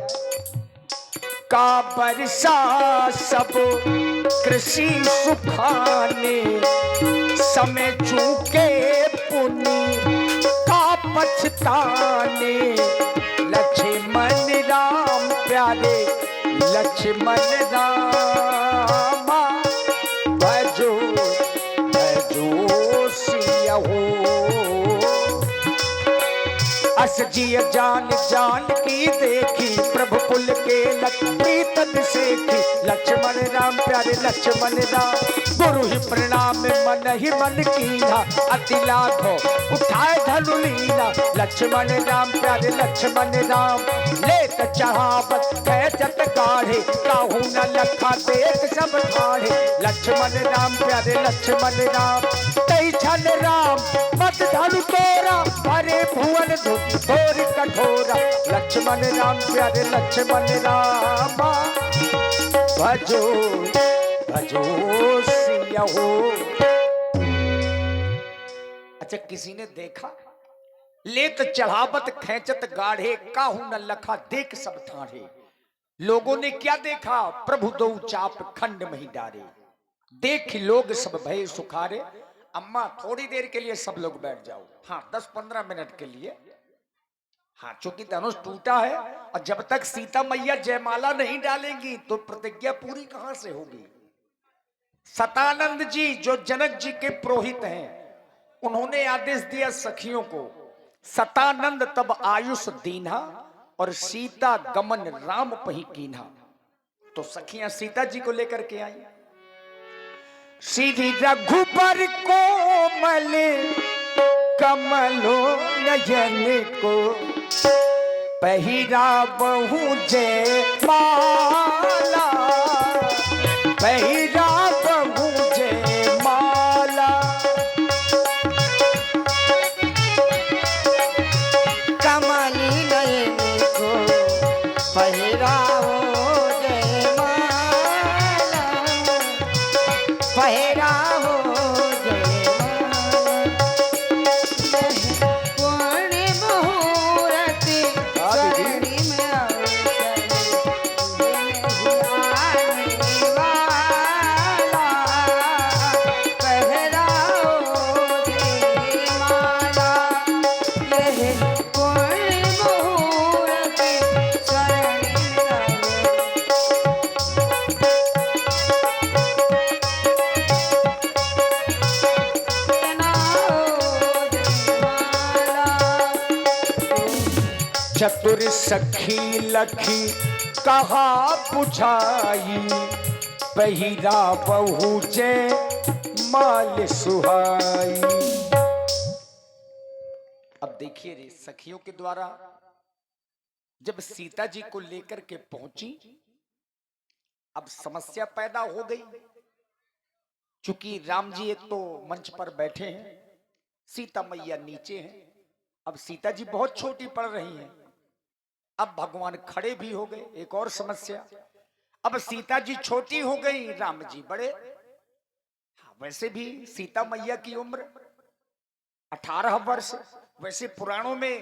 A: का बरसा सब कृषि सुखाने समय चूके पुनि का पछताने लक्ष्मण राम प्यारे लक्ष्मण रामा भजो भजो सियहो अस जिय जान जान की देखी प्रभु पुल के प्रीतम सेखी लक्ष्मण राम प्यारे लक्ष्मण राम गुरु ही प्रणाम मन ही मन कीना अति लाघो उठाए धनु लीना लक्ष्मण राम प्यारे लक्ष्मण राम लेत चढ़ावत कैचत गाढ़े काहू न लखा देख सब ठाढ़े लक्ष्मण राम प्यारे लक्ष्मण राम तई छन राम मत धनु तोरा अरे भुवन धोर कठोरा लक्ष्मण राम प्यारे लक्ष्मण रामा भजो भजो सियहो। अच्छा किसी ने देखा लेत चढ़ावत खेचत गाढ़े काहू न लखा देख सब ठाढ़े। लोगों ने क्या देखा प्रभु दो चाप खंड में ही डारे देख लोग सब भय सुखारे। अम्मा थोड़ी देर के लिए सब लोग बैठ जाओ, हाँ 10-15 मिनट के लिए। हाँ चूंकि धनुष टूटा है और जब तक सीता मैया जयमाला नहीं डालेंगी तो प्रतिज्ञा पूरी कहां से होगी। सतानंद जी जो जनक जी के पुरोहित हैं उन्होंने आदेश दिया सखियों को सतानंद तब आयुष दीन्हा और सीता गमन राम पही कीन्हा। तो सखियां सीता जी को लेकर के आई। श्री रघुबर कोमल कमलो नयन को पहिरा बहु जय माला पहिरा बहु जय माला
E: कमली नयन को पहिराओ जय माला पहिराओ जय माला पूर्ण मुहूर्त सरणी में
A: चतुर सखी लखी कहा बुझाई पहिरा बहु जय माल सुहाई। अब देखिए रे सखियों के द्वारा जब सीता जी को लेकर के पहुंची अब समस्या पैदा हो गई। चूंकि राम जी एक तो मंच पर बैठे हैं, सीता मैया नीचे हैं। अब सीता जी बहुत छोटी पड़ रही हैं। अब भगवान खड़े भी हो गए। एक और समस्या, अब सीता जी छोटी हो गई, राम जी बड़े। हाँ, वैसे भी सीता मैया की उम्र 18 वर्ष, वैसे पुराणों में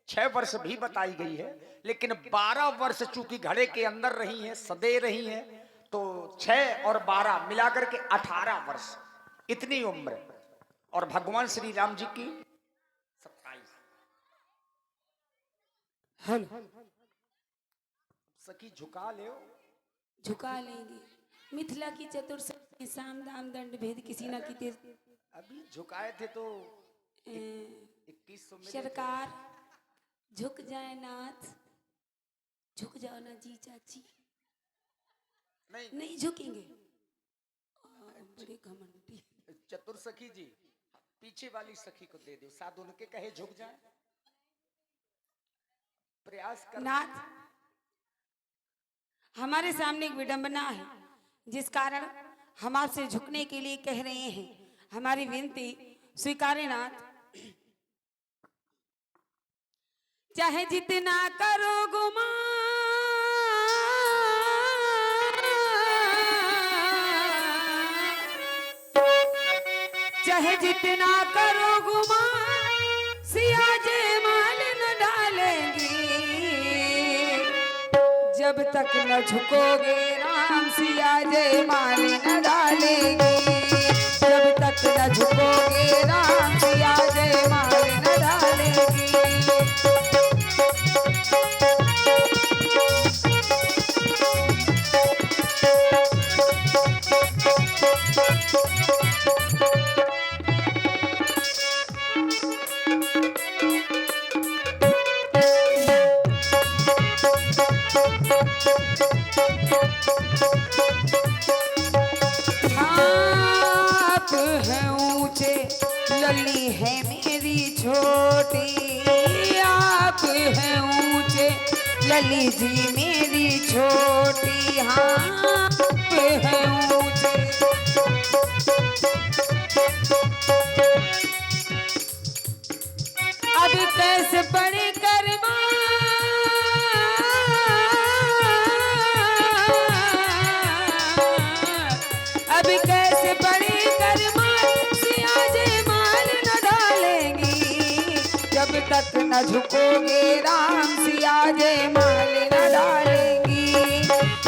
A: 6 वर्ष भी बताई गई है, लेकिन 12 वर्ष चूंकि घड़े के अंदर रही हैं, सदे रही हैं, तो 6 और 12 मिलाकर के 18 वर्ष। इतनी उम्र और भगवान श्री राम जी की 27।
E: हेलो,
A: सखी झुका ले।
E: झुका लेंगे। मिथिला की चतुर्सठी साम दाम दंड भेद किसी न किसी
A: अभी झुकाए थे तो 2100 में
E: सरकार झुक जाए नाथ, झुक जाओ ना जी चाची।
A: नहीं
E: नहीं झुकेंगे। बड़े घमंडी।
A: चतुर सखी जी पीछे वाली सखी को दे दो, साथ उनके कहे झुक जाए। प्रयास कर
E: नाथ, हमारे सामने एक विडंबना है जिस कारण हम आपसे झुकने के लिए कह रहे हैं। हमारी विनती स्वीकारें नाथ। चाहे जितना करो गुमान, चाहे जितना करो गुमान, सिया जय माल न डालेंगी। जब तक न झुकोगे राम, सिया जय माल न डालेंगी। जब तक न झुकोगे राम, सिया जय माल न डालेंगी। आप हैं ऊंचे, लली है मेरी छोटी। आप हैं ऊंचे, लली जी मेरी छोटी। हाँ, आप हैं ऊंचे। अब कैसे बड़े कर्मा, अब कैसे बड़े कर्मा, सिया जय माल न डालेंगी। जब तक न झुकोगे राम, सिया जय माल न डालेंगी।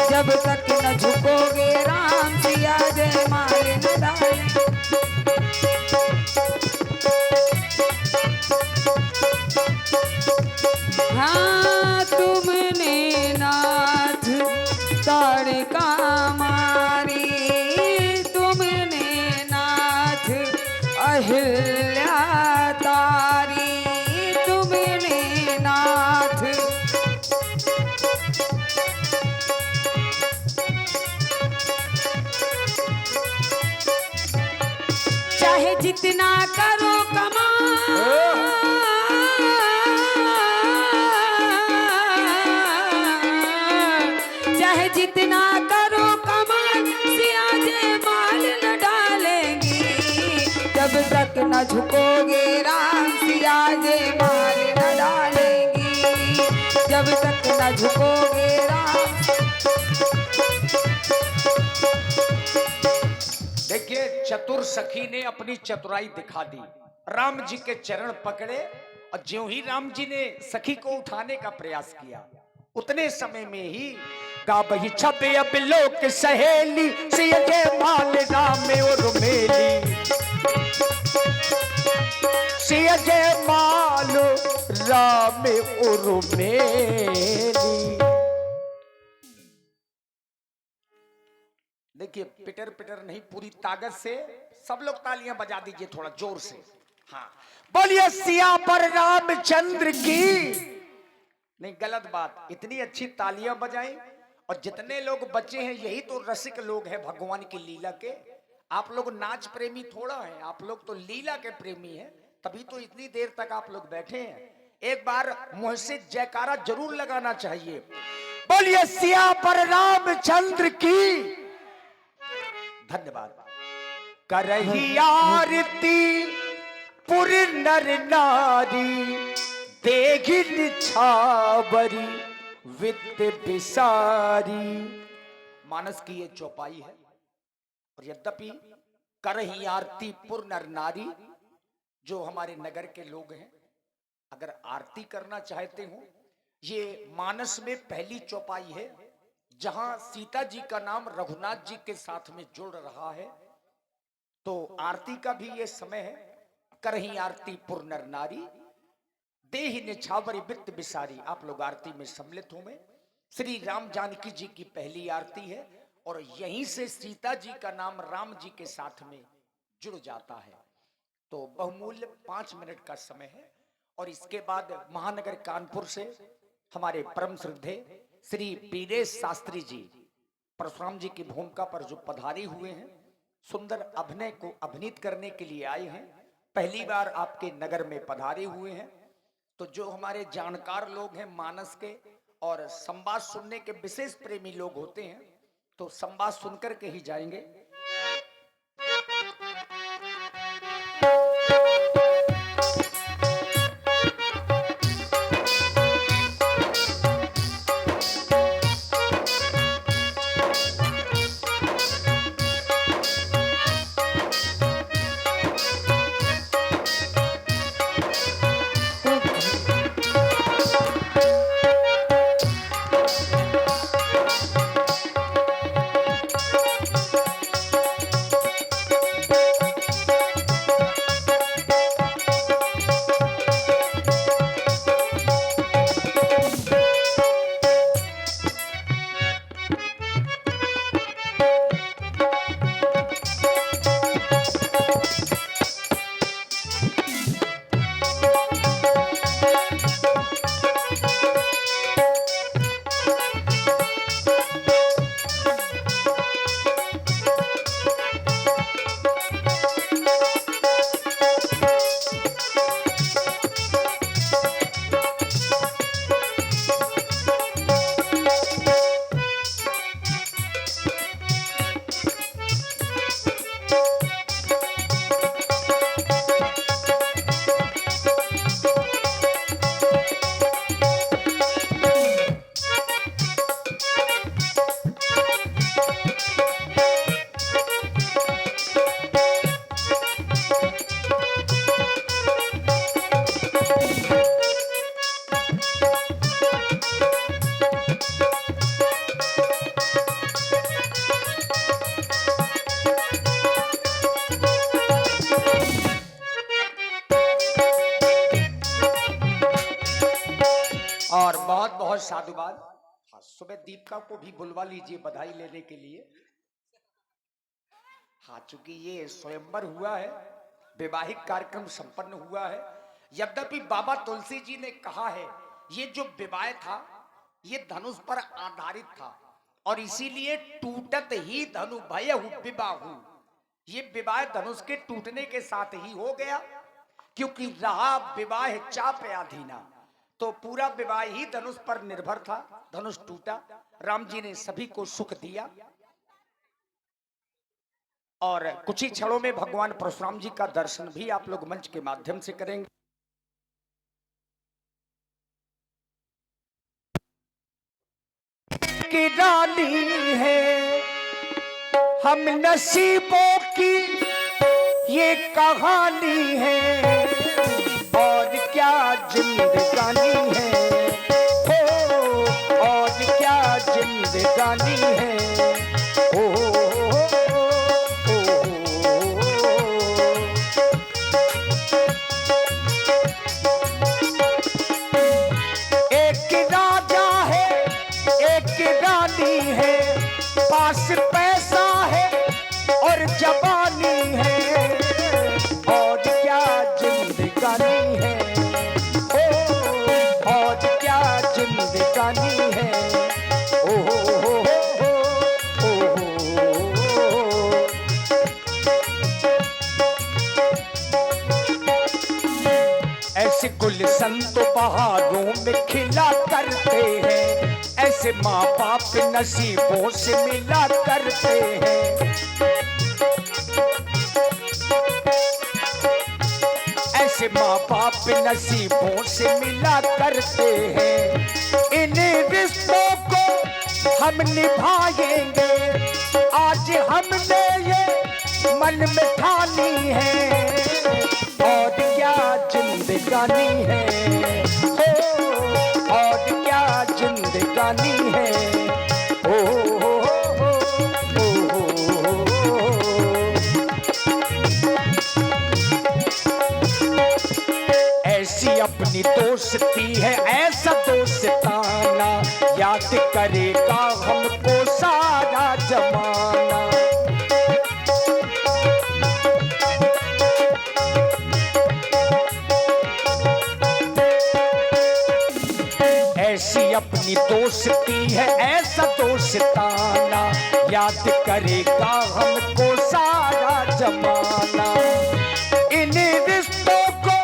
E: जब तक न झुकोगे राम, सिया जय माल न डालेंगी। हाँ, तुमने नाथ ताड़का मारी, तुमने नाथ अहिल्या तारी, तुमने नाथ चाहे जितना करो कमाल, चाहे जितना करो कमाल, सिया जय माल न डालेंगी। जब तक न झुकोगे राम, सिया जय माल न डालेंगी। जब तक न झुकोगे राम।
A: देखिए चतुर सखी ने अपनी चतुराई दिखा दी। राम जी के चरण पकड़े और ज्यों ही राम जी ने सखी को उठाने का प्रयास किया, उतने समय में ही गाबही छपे अब लोक सहेली, सिया जय माल राम और मेली। सिया जय माल राम और मेली। देखिए पिटर पिटर नहीं, पूरी ताकत से सब लोग तालियां बजा दीजिए थोड़ा जोर से। हाँ, बोलिए सिया पर रामचंद्र की। नहीं गलत बात, इतनी अच्छी तालियां बजाएं। और जितने लोग बचे हैं यही तो रसिक लोग हैं भगवान की लीला के। आप लोग नाच प्रेमी थोड़ा हैं, आप लोग तो लीला के प्रेमी हैं, तभी तो इतनी देर तक आप लोग बैठे हैं। एक बार मुंह से जयकारा जरूर लगाना चाहिए। बोलिए सिया पर रामचंद्र की। धन्यवाद। करही आरती पुर नर नारी, देगी निछावरी विद्य बिसारी। मानस की ये चौपाई है। और यद्यपि करही आरती पुर नर नारी, जो हमारे नगर के लोग हैं अगर आरती करना चाहते हो, ये मानस में पहली चौपाई है जहां सीता जी का नाम रघुनाथ जी के साथ में जुड़ रहा है। तो आरती का भी ये समय है। करही आरती पुर नर नारी, देहि निछावरी वित्त बिसारी। आप लोग आरती में सम्मिलित होंगे। श्री राम जानकी जी की पहली आरती है और यहीं से सीता जी का नाम राम जी के साथ में जुड़ जाता है। तो बहुमूल्य 5 मिनट का समय है। और इसके बाद महानगर कानपुर से हमारे परम श्रद्धे श्री वीरेश शास्त्री जी परशुराम जी की भूमिका पर जो पधारे हुए हैं, सुंदर अभिनय को अभिनीत करने के लिए आए हैं। पहली बार आपके नगर में पधारे हुए हैं। तो जो हमारे जानकार लोग हैं मानस के और संवाद सुनने के विशेष प्रेमी लोग होते हैं, तो संवाद सुनकर के ही जाएंगे। और बहुत बहुत साधुवाद। हाँ, सुबह दीपिका को भी बुलवा लीजिए बधाई लेने के लिए। हाँ, चूंकि ये स्वयंवर हुआ है, वैवाहिक कार्यक्रम संपन्न हुआ है। यद्यपि बाबा तुलसी जी ने कहा है ये जो विवाह था ये धनुष पर आधारित था और इसीलिए टूटत ही धनु भयहु विवाहु। ये विवाह धनुष के टूटने के साथ ही हो गया, क्योंकि रहा विवाह चाप अधीना। तो पूरा विवाह ही धनुष पर निर्भर था। धनुष टूटा, राम जी ने सभी को सुख दिया। और कुछ ही क्षणों में भगवान परशुराम जी का दर्शन भी आप लोग मंच के माध्यम से करेंगे। की डाली है हम नसीबों की ये कहानी है, और क्या जिंदगानी है हो, और क्या जिंदगानी है हो। एक राजा है एक रानी है, पास पैसा है और जवानी है, और क्या जिंदगानी है ओ, और क्या जिंदगानी है ओ, ओ, ओ, ओ। ऐसे गुलशन तो बहारों में खिला करते हैं, ऐसे माँ बाप नसीबों से मिला करते हैं। ऐसे माँ बाप नसीबों से मिला करते हैं। इन रिश्तों को हम निभाएंगे, आज हमने ये मन में ठानी है, और क्या जिंदगानी है ओ, और क्या जिंदगानी है ओ, ओ, ओ, ओ, ओ, ओ। दोस्ती है ऐसा दोस्ताना, याद करेगा हमको सारा जमाना। ऐसी अपनी दोस्ती है ऐसा दोस्ताना, याद करेगा हमको सारा जमाना। इन रिश्तों को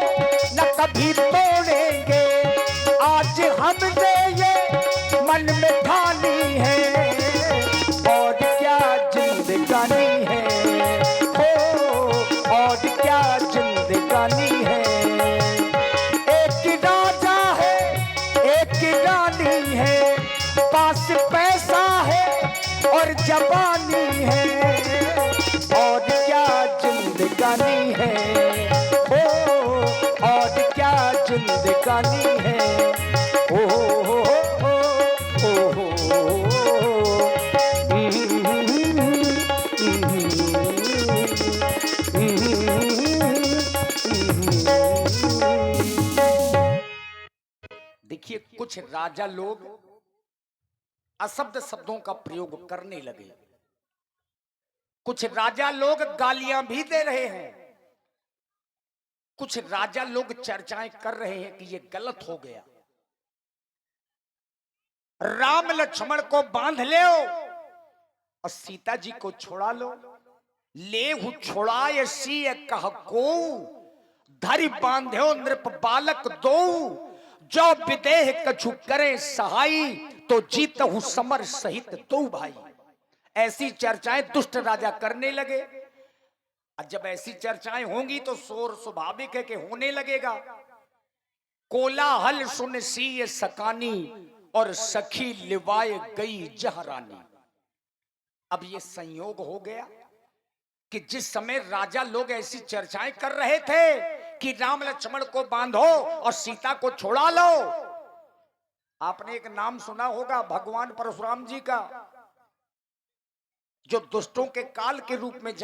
A: न कभी तोड़ेंगे, आज हमने ये मन में ठानी है, और क्या जिंदगानी है, हो और क्या जिंदगानी है। एक राजा है एक रानी है, पास पैसा है और जवानी है, और क्या जिंदगानी है, हो और क्या जिंदगानी है। ओ हो हो हो हो देखिए, कुछ राजा लोग अशब्द शब्दों का प्रयोग करने लगे, कुछ राजा लोग गालियां भी दे रहे हैं, कुछ राजा लोग चर्चाएं कर रहे हैं कि यह गलत हो गया। राम लक्ष्मण को बांध ले और सीता जी को छोड़ा लो, लेहु छोड़ाय सिय कह को, धरि बांध्यो नृप बालक दो, जो विदेह कछु करे सहाई, तो जीतहु समर सहित दो भाई। ऐसी चर्चाएं दुष्ट राजा करने लगे। और जब ऐसी चर्चाएं होंगी तो शोर स्वाभाविक है कि होने लगेगा। कोलाहल सुन सिय सकानी, और सखी लिवाए गई जहरानी। अब ये संयोग हो गया कि जिस समय राजा लोग ऐसी चर्चाएं कर रहे थे कि राम लक्ष्मण को बांधो और सीता को छोड़ा लो, आपने एक नाम सुना होगा भगवान परशुराम जी का, जो दुष्टों के काल के रूप में